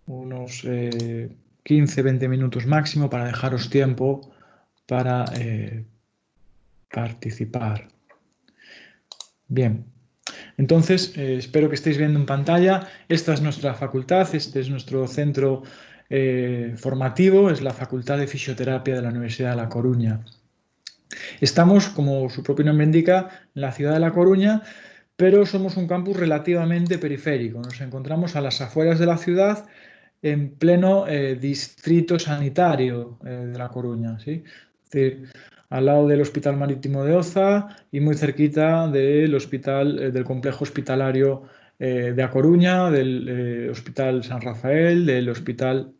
unos 15-20 minutos máximo para dejaros tiempo para participar. Bien, entonces espero que estéis viendo en pantalla. Esta es nuestra facultad, este es nuestro centro formativo, es la Facultad de Fisioterapia de la Universidad de La Coruña. Estamos, como su propio nombre indica, en la ciudad de La Coruña, pero somos un campus relativamente periférico. Nos encontramos a las afueras de la ciudad, en pleno distrito sanitario de La Coruña, ¿sí? Es decir, al lado del Hospital Marítimo de Oza y muy cerquita del hospital, del complejo hospitalario de A Coruña, del Hospital San Rafael, del Hospital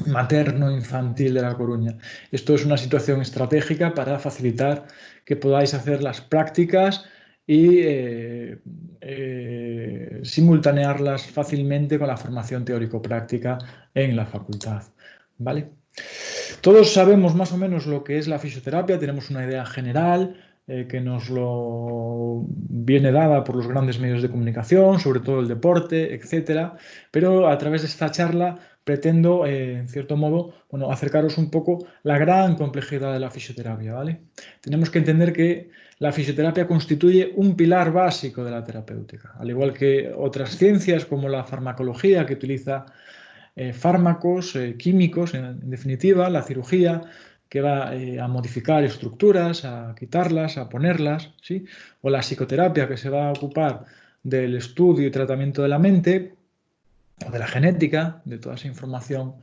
Materno-Infantil de La Coruña. Esto es una situación estratégica para facilitar que podáis hacer las prácticas y simultanearlas fácilmente con la formación teórico-práctica en la facultad. ¿Vale? Todos sabemos más o menos lo que es la fisioterapia, tenemos una idea general que nos lo viene dada por los grandes medios de comunicación, sobre todo el deporte, etcétera, pero a través de esta charla pretendo, en cierto modo, bueno, acercaros un poco la gran complejidad de la fisioterapia, ¿vale? Tenemos que entender que la fisioterapia constituye un pilar básico de la terapéutica, al igual que otras ciencias como la farmacología, que utiliza fármacos químicos, en definitiva, la cirugía, que va a modificar estructuras, a quitarlas, a ponerlas, ¿sí? O la psicoterapia, que se va a ocupar del estudio y tratamiento de la mente, o de la genética, de toda esa información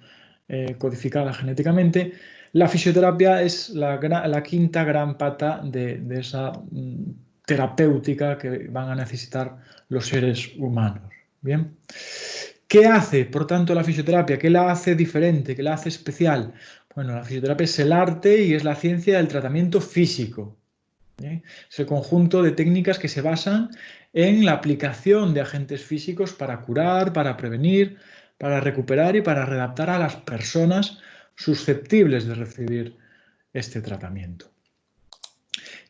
codificada genéticamente. La fisioterapia es la quinta gran pata de esa terapéutica que van a necesitar los seres humanos. Bien. ¿Qué hace, por tanto, la fisioterapia? ¿Qué la hace diferente? ¿Qué la hace especial? Bueno, la fisioterapia es el arte y es la ciencia del tratamiento físico. Es el conjunto de técnicas que se basan en la aplicación de agentes físicos para curar, para prevenir, para recuperar y para readaptar a las personas susceptibles de recibir este tratamiento.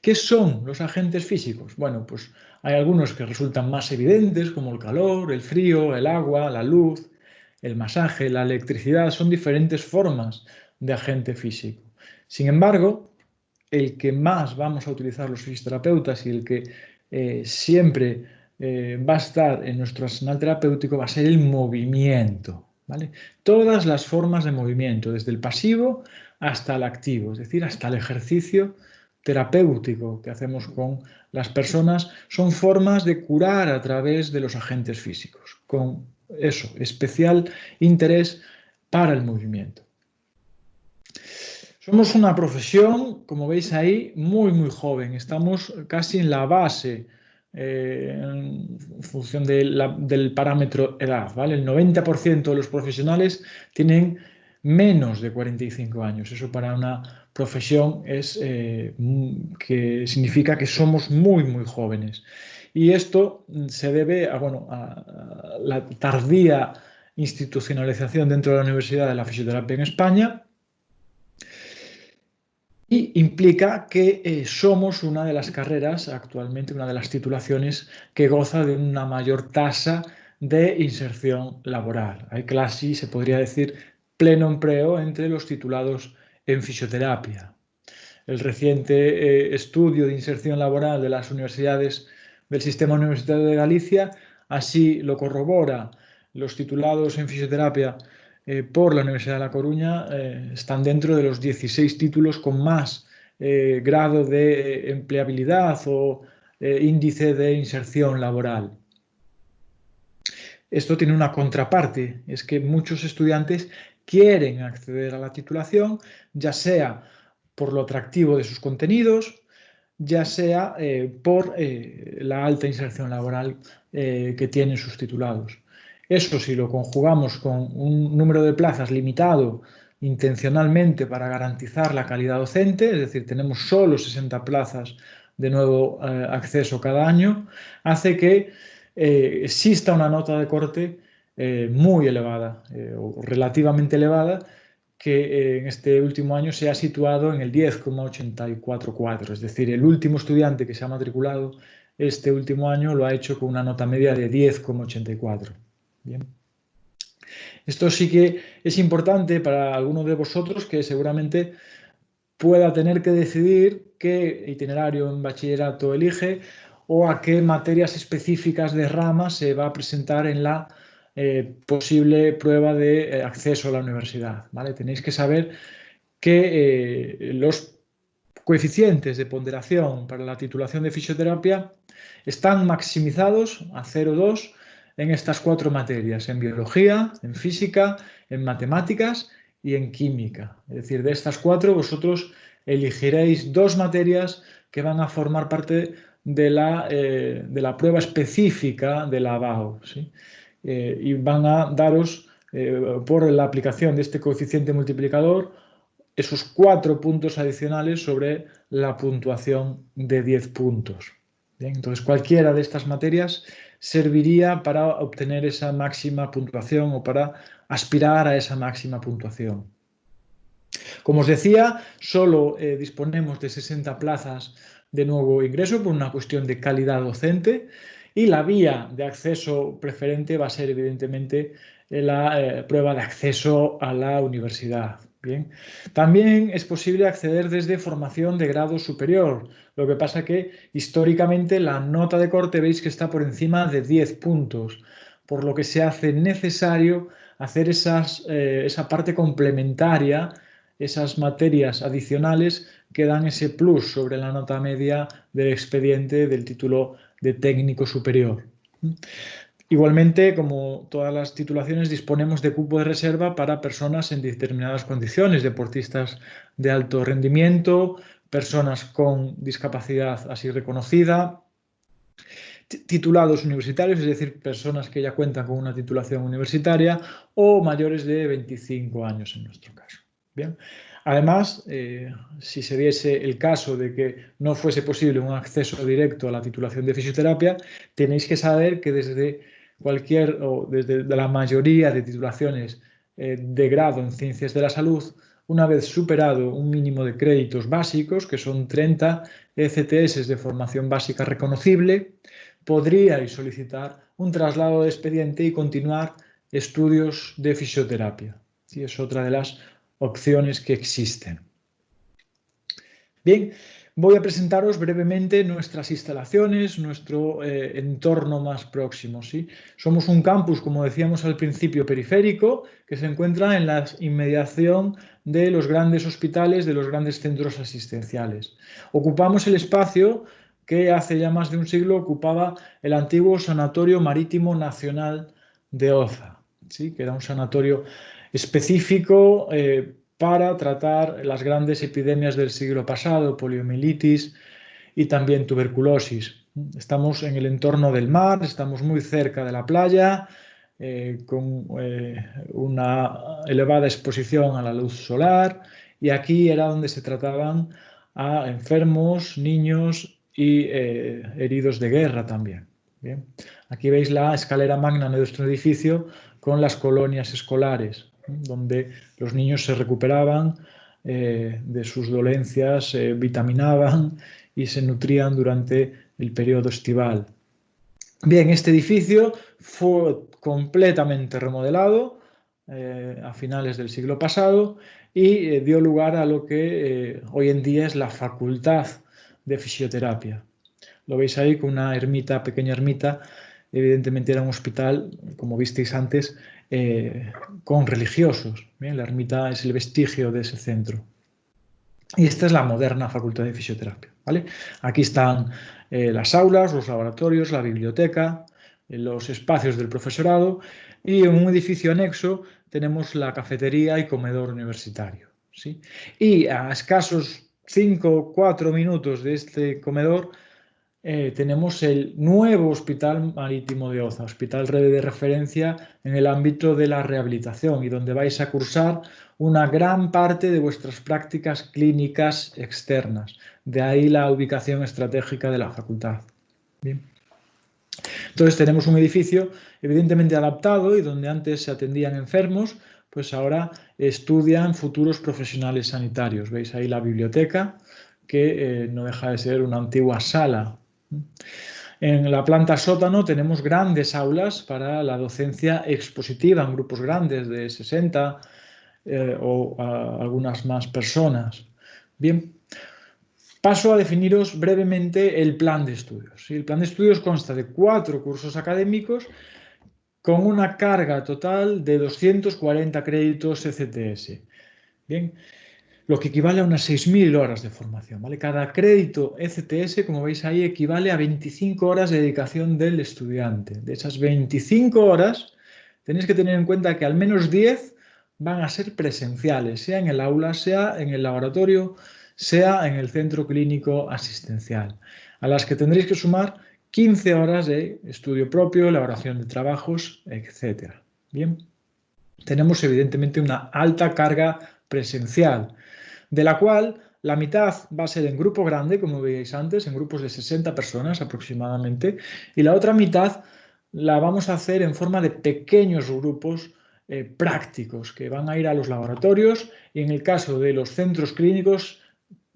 ¿Qué son los agentes físicos? Bueno, pues hay algunos que resultan más evidentes, como el calor, el frío, el agua, la luz, el masaje, la electricidad. Son diferentes formas de agente físico. Sin embargo, el que más vamos a utilizar los fisioterapeutas y el que siempre va a estar en nuestro arsenal terapéutico va a ser el movimiento, ¿vale? Todas las formas de movimiento, desde el pasivo hasta el activo, es decir, hasta el ejercicio terapéutico que hacemos con las personas, son formas de curar a través de los agentes físicos, con eso, especial interés para el movimiento. Somos una profesión, como veis ahí, muy joven. Estamos casi en la base en función del parámetro edad, ¿vale? El 90% de los profesionales tienen menos de 45 años. Eso para una profesión es que significa que somos muy jóvenes. Y esto se debe a la tardía institucionalización dentro de la Universidad de la Fisioterapia en España, y implica que somos una de las carreras, actualmente una de las titulaciones, que goza de una mayor tasa de inserción laboral. Hay casi, se podría decir, pleno empleo entre los titulados en fisioterapia. El reciente estudio de inserción laboral de las universidades del Sistema Universitario de Galicia así lo corrobora. Los titulados en fisioterapia por la Universidad de La Coruña están dentro de los 16 títulos con más grado de empleabilidad o índice de inserción laboral. Esto tiene una contraparte, es que muchos estudiantes quieren acceder a la titulación, ya sea por lo atractivo de sus contenidos, ya sea por la alta inserción laboral que tienen sus titulados. Eso, si lo conjugamos con un número de plazas limitado intencionalmente para garantizar la calidad docente, es decir, tenemos solo 60 plazas de nuevo acceso cada año, hace que exista una nota de corte muy elevada o relativamente elevada, que en este último año se ha situado en el 10,844, es decir, el último estudiante que se ha matriculado este último año lo ha hecho con una nota media de 10,84. Bien. Esto sí que es importante para alguno de vosotros que seguramente pueda tener que decidir qué itinerario en bachillerato elige o a qué materias específicas de rama se va a presentar en la posible prueba de acceso a la universidad, ¿vale? Tenéis que saber que los coeficientes de ponderación para la titulación de fisioterapia están maximizados a 0,2 en estas 4 materias, en biología, en física, en matemáticas y en química. Es decir, de estas 4 vosotros elegiréis 2 materias que van a formar parte de la prueba específica de la ABAO, ¿sí? Y van a daros, por la aplicación de este coeficiente multiplicador, esos 4 puntos adicionales sobre la puntuación de 10 puntos. Bien, entonces, cualquiera de estas materias serviría para obtener esa máxima puntuación o para aspirar a esa máxima puntuación. Como os decía, solo disponemos de 60 plazas de nuevo ingreso por una cuestión de calidad docente y la vía de acceso preferente va a ser evidentemente la prueba de acceso a la universidad. Bien. También es posible acceder desde formación de grado superior, lo que pasa que históricamente la nota de corte veis que está por encima de 10 puntos, por lo que se hace necesario hacer esa parte complementaria, esas materias adicionales que dan ese plus sobre la nota media del expediente del título de técnico superior. Igualmente, como todas las titulaciones, disponemos de cupo de reserva para personas en determinadas condiciones, deportistas de alto rendimiento, personas con discapacidad así reconocida, titulados universitarios, es decir, personas que ya cuentan con una titulación universitaria o mayores de 25 años en nuestro caso. Bien. Además, si se diese el caso de que no fuese posible un acceso directo a la titulación de fisioterapia, tenéis que saber que desde la mayoría de titulaciones de grado en ciencias de la salud, una vez superado un mínimo de créditos básicos, que son 30 ECTS de formación básica reconocible, podríais solicitar un traslado de expediente y continuar estudios de fisioterapia. ¿Sí? Es otra de las opciones que existen. Bien, voy a presentaros brevemente nuestras instalaciones, nuestro entorno más próximo. ¿Sí? Somos un campus, como decíamos al principio, periférico, que se encuentra en la inmediación de los grandes hospitales, de los grandes centros asistenciales. Ocupamos el espacio que hace ya más de un siglo ocupaba el antiguo Sanatorio Marítimo Nacional de Oza, ¿sí? Que era un sanatorio específico para tratar las grandes epidemias del siglo pasado, poliomielitis y también tuberculosis. Estamos en el entorno del mar, estamos muy cerca de la playa, con una elevada exposición a la luz solar, y aquí era donde se trataban a enfermos, niños y heridos de guerra también. Bien. Aquí veis la escalera magna de nuestro edificio con las colonias escolares, donde los niños se recuperaban de sus dolencias, se vitaminaban y se nutrían durante el periodo estival. Bien, este edificio fue completamente remodelado a finales del siglo pasado y dio lugar a lo que hoy en día es la Facultad de Fisioterapia. Lo veis ahí con una ermita, pequeña ermita. Evidentemente era un hospital, como visteis antes, con religiosos. Bien, la ermita es el vestigio de ese centro. Y esta es la moderna Facultad de Fisioterapia, ¿vale? Aquí están las aulas, los laboratorios, la biblioteca, los espacios del profesorado, y en un edificio anexo tenemos la cafetería y comedor universitario, ¿sí? Y a escasos 5 o 4 minutos de este comedor tenemos el nuevo Hospital Marítimo de Oza, hospital de referencia en el ámbito de la rehabilitación y donde vais a cursar una gran parte de vuestras prácticas clínicas externas. De ahí la ubicación estratégica de la facultad. Bien. Entonces tenemos un edificio evidentemente adaptado y donde antes se atendían enfermos, pues ahora estudian futuros profesionales sanitarios. Veis ahí la biblioteca, que no deja de ser una antigua sala. En la planta sótano tenemos grandes aulas para la docencia expositiva en grupos grandes de 60 algunas más personas. Bien, paso a definiros brevemente el plan de estudios. El plan de estudios consta de 4 cursos académicos con una carga total de 240 créditos ECTS. Bien, lo que equivale a unas 6.000 horas de formación, ¿vale? Cada crédito ECTS, como veis ahí, equivale a 25 horas de dedicación del estudiante. De esas 25 horas, tenéis que tener en cuenta que al menos 10 van a ser presenciales, sea en el aula, sea en el laboratorio, sea en el centro clínico asistencial, a las que tendréis que sumar 15 horas de estudio propio, elaboración de trabajos, etc. Bien, tenemos evidentemente una alta carga presencial, de la cual la mitad va a ser en grupo grande, como veíais antes, en grupos de 60 personas aproximadamente, y la otra mitad la vamos a hacer en forma de pequeños grupos prácticos que van a ir a los laboratorios y en el caso de los centros clínicos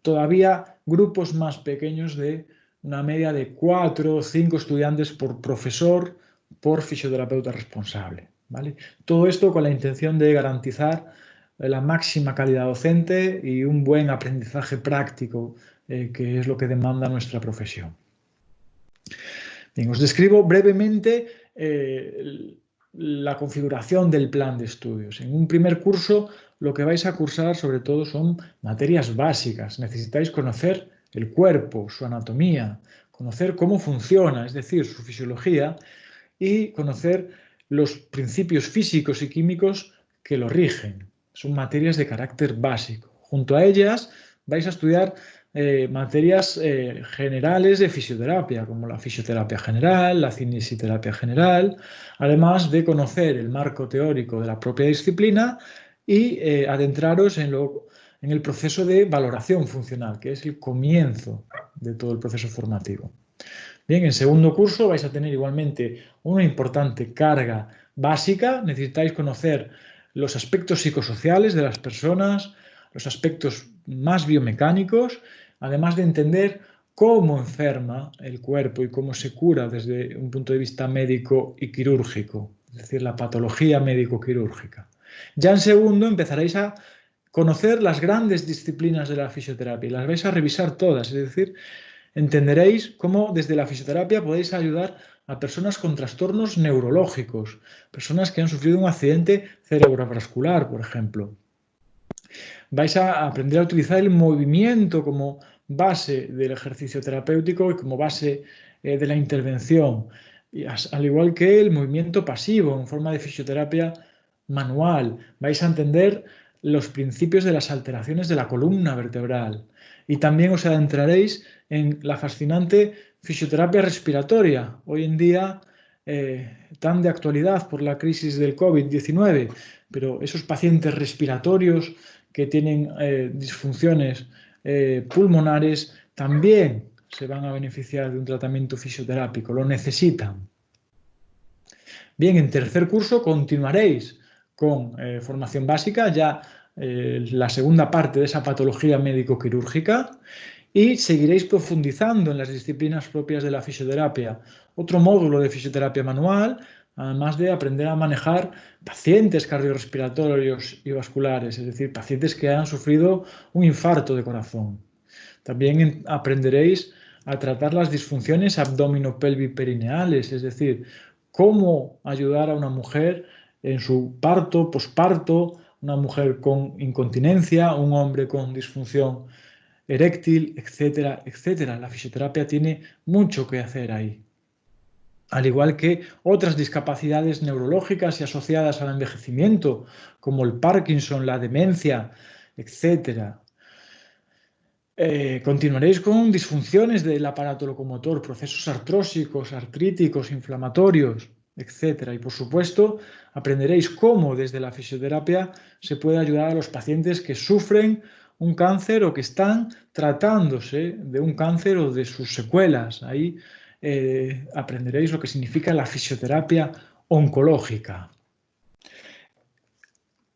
todavía grupos más pequeños de una media de 4 o 5 estudiantes por profesor, por fisioterapeuta responsable, ¿vale? Todo esto con la intención de garantizar la máxima calidad docente y un buen aprendizaje práctico, que es lo que demanda nuestra profesión. Bien, os describo brevemente la configuración del plan de estudios. En un primer curso, lo que vais a cursar sobre todo son materias básicas. Necesitáis conocer el cuerpo, su anatomía, conocer cómo funciona, es decir, su fisiología, y conocer los principios físicos y químicos que lo rigen. Son materias de carácter básico. Junto a ellas vais a estudiar materias generales de fisioterapia, como la fisioterapia general, la cinesiterapia general, además de conocer el marco teórico de la propia disciplina y adentraros en el proceso de valoración funcional, que es el comienzo de todo el proceso formativo. Bien, en segundo curso vais a tener igualmente una importante carga básica. Necesitáis conocer los aspectos psicosociales de las personas, los aspectos más biomecánicos, además de entender cómo enferma el cuerpo y cómo se cura desde un punto de vista médico y quirúrgico, es decir, la patología médico-quirúrgica. Ya en segundo empezaréis a conocer las grandes disciplinas de la fisioterapia y las vais a revisar todas, es decir, entenderéis cómo desde la fisioterapia podéis ayudar a personas con trastornos neurológicos, personas que han sufrido un accidente cerebrovascular, por ejemplo. Vais a aprender a utilizar el movimiento como base del ejercicio terapéutico y como base de la intervención, al igual que el movimiento pasivo en forma de fisioterapia manual. Vais a entender los principios de las alteraciones de la columna vertebral y también os adentraréis en la fascinante fisioterapia respiratoria, hoy en día tan de actualidad por la crisis del COVID-19, pero esos pacientes respiratorios que tienen disfunciones pulmonares también se van a beneficiar de un tratamiento fisioterápico, lo necesitan. Bien, en tercer curso continuaréis con formación básica, ya la segunda parte de esa patología médico-quirúrgica, y seguiréis profundizando en las disciplinas propias de la fisioterapia. Otro módulo de fisioterapia manual, además de aprender a manejar pacientes cardiorrespiratorios y vasculares, es decir, pacientes que han sufrido un infarto de corazón. También aprenderéis a tratar las disfunciones abdominopelviperineales, es decir, cómo ayudar a una mujer en su parto, posparto, una mujer con incontinencia, un hombre con disfunción eréctil, etcétera, etcétera. La fisioterapia tiene mucho que hacer ahí. Al igual que otras discapacidades neurológicas y asociadas al envejecimiento, como el Parkinson, la demencia, etcétera. Continuaréis con disfunciones del aparato locomotor, procesos artrósicos, artríticos, inflamatorios, etcétera. Y por supuesto, aprenderéis cómo desde la fisioterapia se puede ayudar a los pacientes que sufren un cáncer o que están tratándose de un cáncer o de sus secuelas. Ahí aprenderéis lo que significa la fisioterapia oncológica.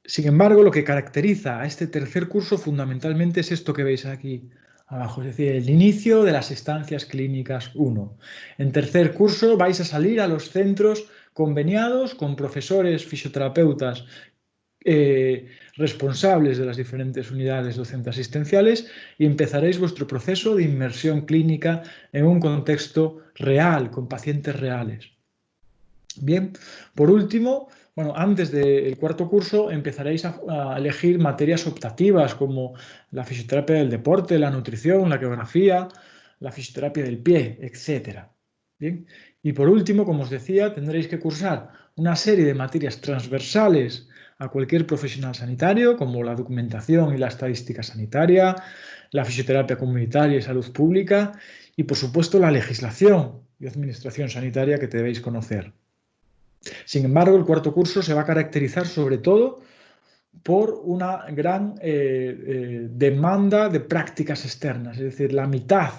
Sin embargo, lo que caracteriza a este tercer curso fundamentalmente es esto que veis aquí abajo, es decir, el inicio de las estancias clínicas 1. En tercer curso vais a salir a los centros conveniados con profesores, fisioterapeutas responsables de las diferentes unidades docentes asistenciales y empezaréis vuestro proceso de inmersión clínica en un contexto real, con pacientes reales. Bien, por último, bueno, antes del cuarto curso empezaréis a elegir materias optativas como la fisioterapia del deporte, la nutrición, la geografía, la fisioterapia del pie, etc. Bien, y por último, como os decía, tendréis que cursar una serie de materias transversales a cualquier profesional sanitario, como la documentación y la estadística sanitaria, la fisioterapia comunitaria y salud pública, y por supuesto la legislación y administración sanitaria que debéis conocer. Sin embargo, el cuarto curso se va a caracterizar sobre todo por una gran demanda de prácticas externas, es decir, la mitad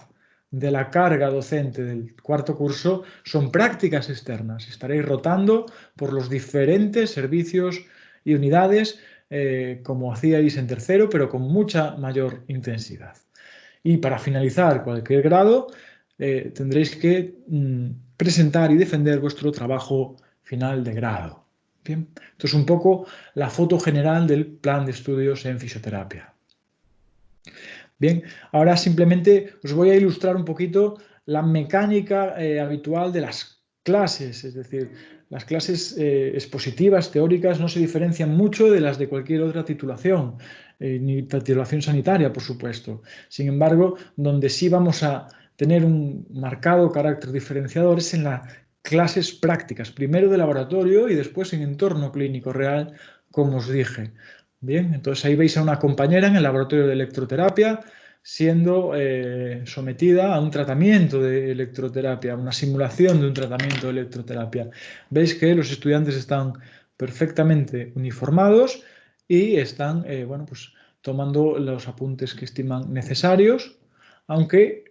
de la carga docente del cuarto curso son prácticas externas. Estaréis rotando por los diferentes servicios y unidades como hacíais en tercero, pero con mucha mayor intensidad. Y para finalizar cualquier grado, tendréis que presentar y defender vuestro trabajo final de grado. Bien, esto es un poco la foto general del plan de estudios en fisioterapia. Bien, ahora simplemente os voy a ilustrar un poquito la mecánica habitual de las clases, es decir, las clases expositivas, teóricas, no se diferencian mucho de las de cualquier otra titulación, ni titulación sanitaria, por supuesto. Sin embargo, donde sí vamos a tener un marcado carácter diferenciador es en las clases prácticas, primero de laboratorio y después en entorno clínico real, como os dije. Bien, entonces ahí veis a una compañera en el laboratorio de electroterapia siendo sometida a un tratamiento de electroterapia, una simulación de un tratamiento de electroterapia. Veis que los estudiantes están perfectamente uniformados y están bueno, pues, tomando los apuntes que estiman necesarios, aunque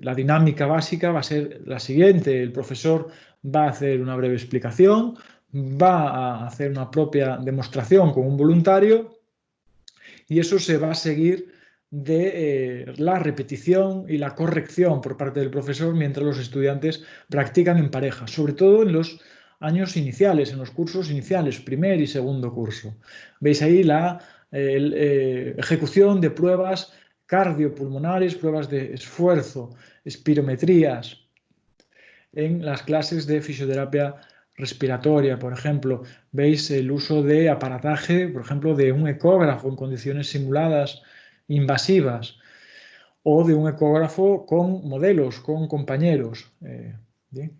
la dinámica básica va a ser la siguiente. El profesor va a hacer una breve explicación, va a hacer una propia demostración con un voluntario y eso se va a seguir de la repetición y la corrección por parte del profesor mientras los estudiantes practican en pareja, sobre todo en los años iniciales, en los cursos iniciales, primer y segundo curso. Veis ahí la ejecución de pruebas cardiopulmonares, pruebas de esfuerzo, espirometrías en las clases de fisioterapia respiratoria, por ejemplo. Veis el uso de aparataje, por ejemplo, de un ecógrafo en condiciones simuladas invasivas o de un ecógrafo con modelos, con compañeros. Bien,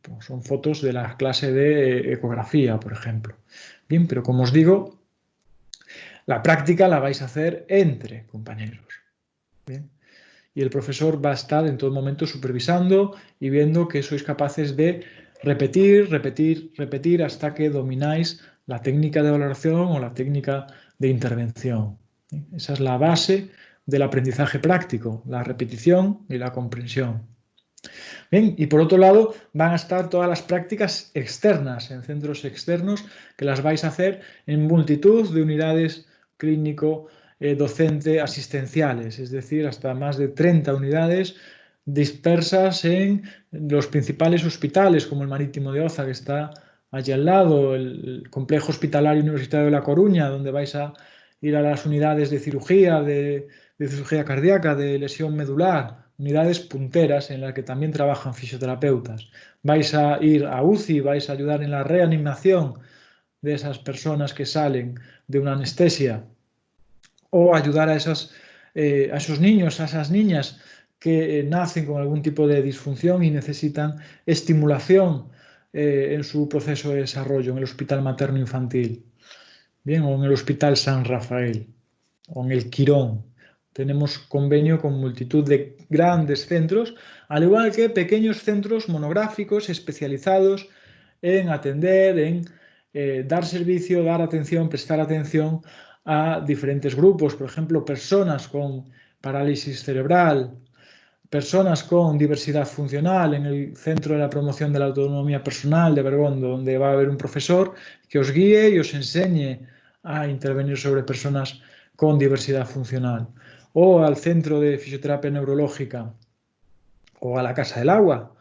pues son fotos de la clase de ecografía, por ejemplo. Bien, pero como os digo, la práctica la vais a hacer entre compañeros. Bien. Y el profesor va a estar en todo momento supervisando y viendo que sois capaces de repetir, repetir, repetir hasta que domináis la técnica de valoración o la técnica de intervención. Esa es la base del aprendizaje práctico, la repetición y la comprensión. Bien, y por otro lado van a estar todas las prácticas externas, en centros externos, que las vais a hacer en multitud de unidades clínico docente asistenciales, es decir, hasta más de 30 unidades dispersas en los principales hospitales, como el Marítimo de Oza, que está allí al lado, el Complejo Hospitalario Universitario de La Coruña, donde vais a ir a las unidades de cirugía cardíaca, de lesión medular, unidades punteras en las que también trabajan fisioterapeutas. Vais a ir a UCI, vais a ayudar en la reanimación de esas personas que salen de una anestesia, o ayudar a esos niños, a esas niñas que nacen con algún tipo de disfunción y necesitan estimulación en su proceso de desarrollo en el Hospital Materno Infantil, bien, o en el Hospital San Rafael, o en el Quirón. Tenemos convenio con multitud de grandes centros, al igual que pequeños centros monográficos especializados en atender, en dar servicio, dar atención, prestar atención a diferentes grupos, por ejemplo, personas con parálisis cerebral, personas con diversidad funcional en el Centro de la Promoción de la Autonomía Personal de Bergondo, donde va a haber un profesor que os guíe y os enseñe a intervenir sobre personas con diversidad funcional. o al Centro de Fisioterapia Neurológica, o a la Casa del Agua,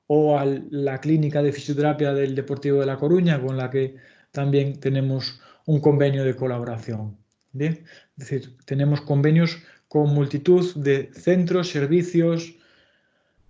o a la Clínica de Fisioterapia del Deportivo de La Coruña, con la que también tenemos un convenio de colaboración. ¿Bien? Es decir, tenemos convenios con multitud de centros, servicios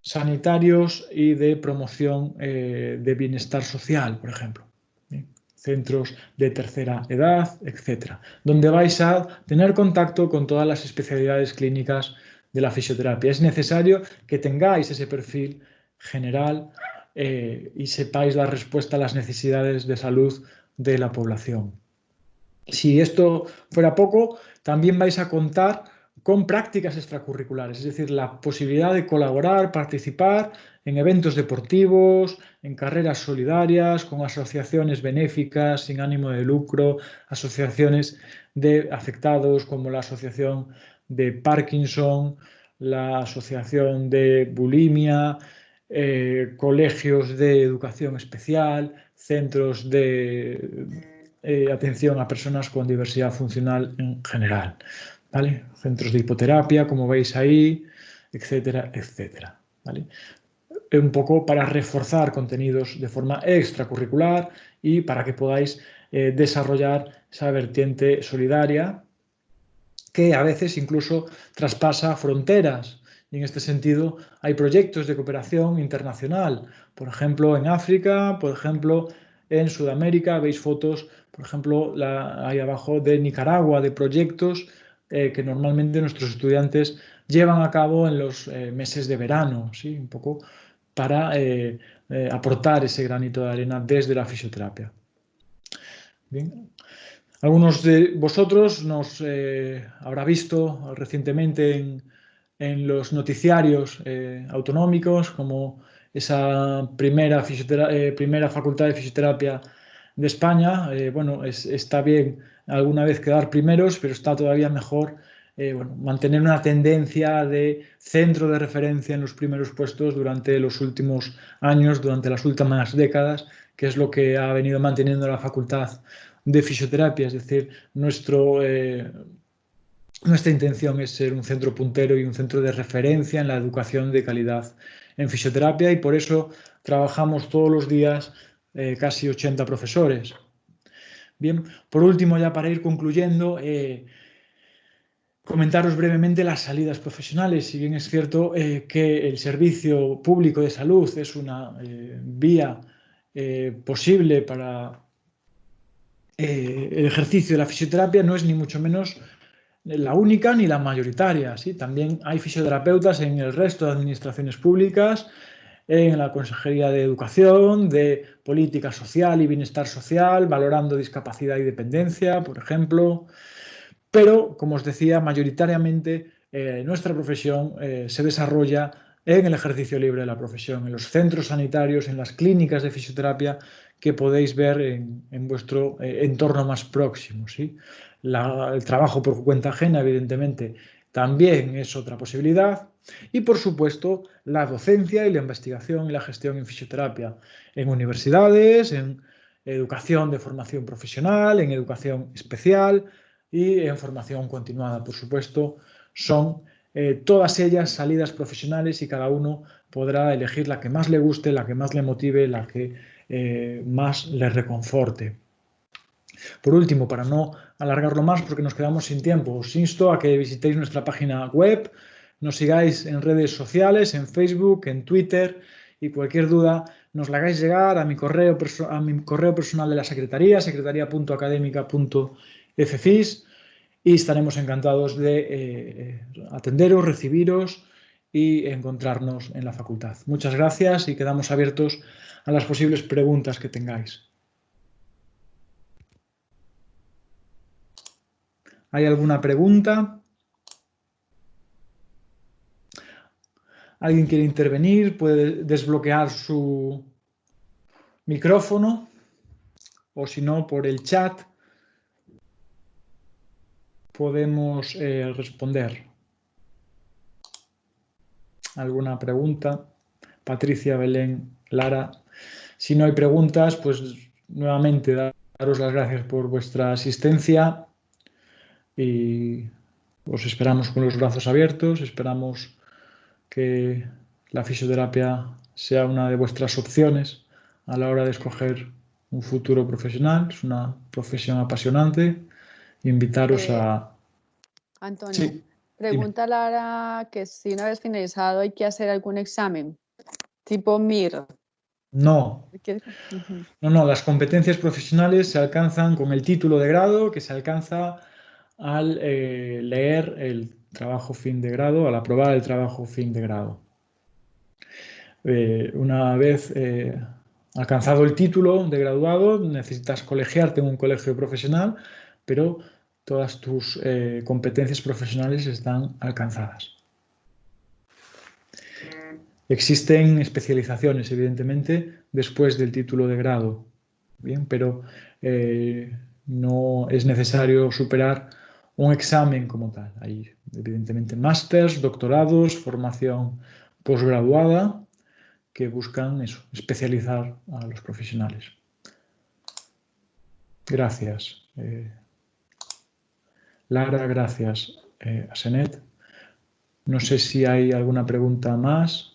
sanitarios y de promoción de bienestar social, por ejemplo. ¿Bien? Centros de tercera edad, etcétera, donde vais a tener contacto con todas las especialidades clínicas de la fisioterapia. Es necesario que tengáis ese perfil general y sepáis dar respuesta a las necesidades de salud de la población. Si esto fuera poco, también vais a contar con prácticas extracurriculares, es decir, la posibilidad de colaborar, participar en eventos deportivos, en carreras solidarias, con asociaciones benéficas sin ánimo de lucro, asociaciones de afectados como la Asociación de Parkinson, la Asociación de Bulimia, colegios de educación especial, centros de atención a personas con diversidad funcional en general, ¿vale? Centros de hipoterapia, como veis ahí, etcétera, etcétera, ¿vale? Un poco para reforzar contenidos de forma extracurricular y para que podáis desarrollar esa vertiente solidaria que a veces incluso traspasa fronteras. Y en este sentido hay proyectos de cooperación internacional, por ejemplo en África, por ejemplo en Sudamérica, veis fotos, por ejemplo, ahí abajo de Nicaragua, de proyectos que normalmente nuestros estudiantes llevan a cabo en los meses de verano, ¿sí? Un poco para aportar ese granito de arena desde la fisioterapia. Bien. Algunos de vosotros nos habrá visto recientemente en los noticiarios autonómicos como esa primera facultad de fisioterapia de España. Bueno, está bien alguna vez quedar primeros, pero está todavía mejor bueno, mantener una tendencia de centro de referencia en los primeros puestos durante los últimos años, durante las últimas décadas, que es lo que ha venido manteniendo la facultad de fisioterapia, es decir, nuestra intención es ser un centro puntero y un centro de referencia en la educación de calidad en fisioterapia y por eso trabajamos todos los días casi 80 profesores. Bien, por último, ya para ir concluyendo, comentaros brevemente las salidas profesionales. Si bien es cierto que el servicio público de salud es una vía posible para el ejercicio de la fisioterapia, no es ni mucho menos la única ni la mayoritaria. ¿Sí? También hay fisioterapeutas en el resto de administraciones públicas, en la Consejería de Educación, de Política Social y Bienestar Social, valorando discapacidad y dependencia, por ejemplo. Pero, como os decía, mayoritariamente nuestra profesión se desarrolla en el ejercicio libre de la profesión, en los centros sanitarios, en las clínicas de fisioterapia que podéis ver en vuestro entorno más próximo. ¿Sí? El trabajo por cuenta ajena, evidentemente, también es otra posibilidad. Y, por supuesto, la docencia y la investigación y la gestión en fisioterapia en universidades, en educación de formación profesional, en educación especial y en formación continuada, por supuesto, son todas ellas salidas profesionales y cada uno podrá elegir la que más le guste, la que más le motive, la que más le reconforte. Por último, para no alargarlo más porque nos quedamos sin tiempo, os insto a que visitéis nuestra página web, nos sigáis en redes sociales, en Facebook, en Twitter y cualquier duda nos la hagáis llegar a mi correo personal de la Secretaría, secretaria.academica.fcis y estaremos encantados de atenderos, recibiros y encontrarnos en la facultad. Muchas gracias y quedamos abiertos a las posibles preguntas que tengáis. ¿Hay alguna pregunta? ¿Alguien quiere intervenir? ¿Puede desbloquear su micrófono? O si no, por el chat podemos responder. ¿Alguna pregunta? Patricia, Belén, Lara. Si no hay preguntas, pues nuevamente daros las gracias por vuestra asistencia y Os esperamos con los brazos abiertos, esperamos que la fisioterapia sea una de vuestras opciones a la hora de escoger un futuro profesional. Es una profesión apasionante. Invitaros a... Antonio, Sí, dime. pregunta Lara que si una vez finalizado hay que hacer algún examen, tipo MIR. No, Ujú. no, las competencias profesionales se alcanzan con el título de grado que se alcanza al leer el trabajo fin de grado, al aprobar el trabajo fin de grado. Una vez alcanzado el título de graduado, necesitas colegiarte en un colegio profesional, pero todas tus competencias profesionales están alcanzadas. Existen especializaciones, evidentemente, después del título de grado, bien, pero no es necesario superar un examen como tal. Hay, evidentemente, másters, doctorados, formación posgraduada que buscan eso, especializar a los profesionales. Gracias, Lara, gracias, Asenet. No sé si hay alguna pregunta más.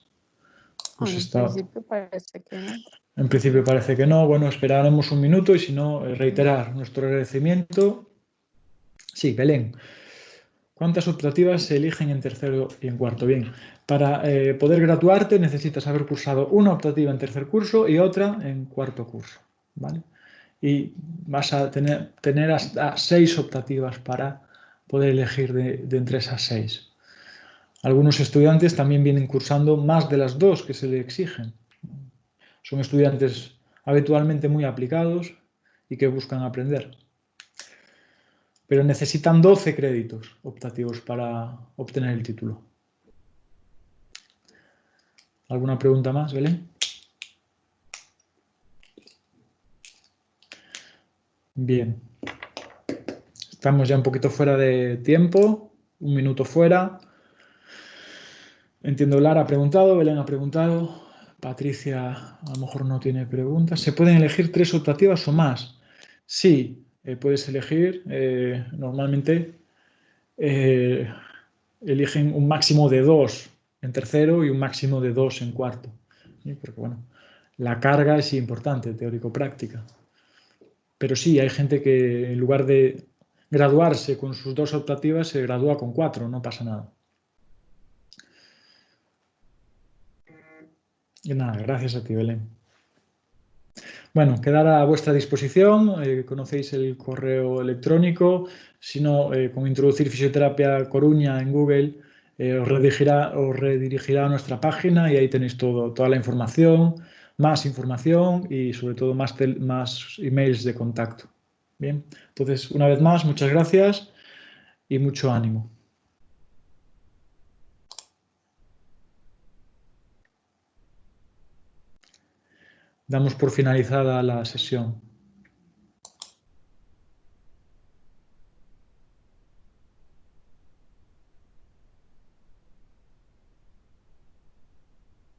Pues En principio parece que no. En principio parece que no. Bueno, esperaremos un minuto y si no, reiterar nuestro agradecimiento. Sí, Belén. ¿Cuántas optativas se eligen en tercero y en cuarto? Bien, para poder graduarte necesitas haber cursado una optativa en tercer curso y otra en cuarto curso, ¿vale? Y vas a tener hasta 6 optativas para poder elegir de entre esas 6. Algunos estudiantes también vienen cursando más de las 2 que se le exigen. Son estudiantes habitualmente muy aplicados y que buscan aprender. Pero necesitan 12 créditos optativos para obtener el título. ¿Alguna pregunta más, Belén? Bien. Estamos ya un poquito fuera de tiempo, un minuto fuera. Entiendo, Lara ha preguntado, Belén ha preguntado, Patricia a lo mejor no tiene preguntas. ¿Se pueden elegir 3 optativas o más? Sí, puedes elegir, normalmente eligen un máximo de 2 en tercero y un máximo de 2 en cuarto. ¿Sí? Porque bueno, la carga es importante, teórico-práctica. Pero sí, hay gente que en lugar de graduarse con sus 2 optativas se gradúa con 4, no pasa nada. Y nada, gracias a ti, Belén. Bueno, quedará a vuestra disposición, conocéis el correo electrónico, si no, con introducir fisioterapia Coruña en Google, os redirigirá a nuestra página y ahí tenéis toda la información y sobre todo más emails de contacto. Bien, entonces una vez más, muchas gracias y mucho ánimo. Damos por finalizada la sesión.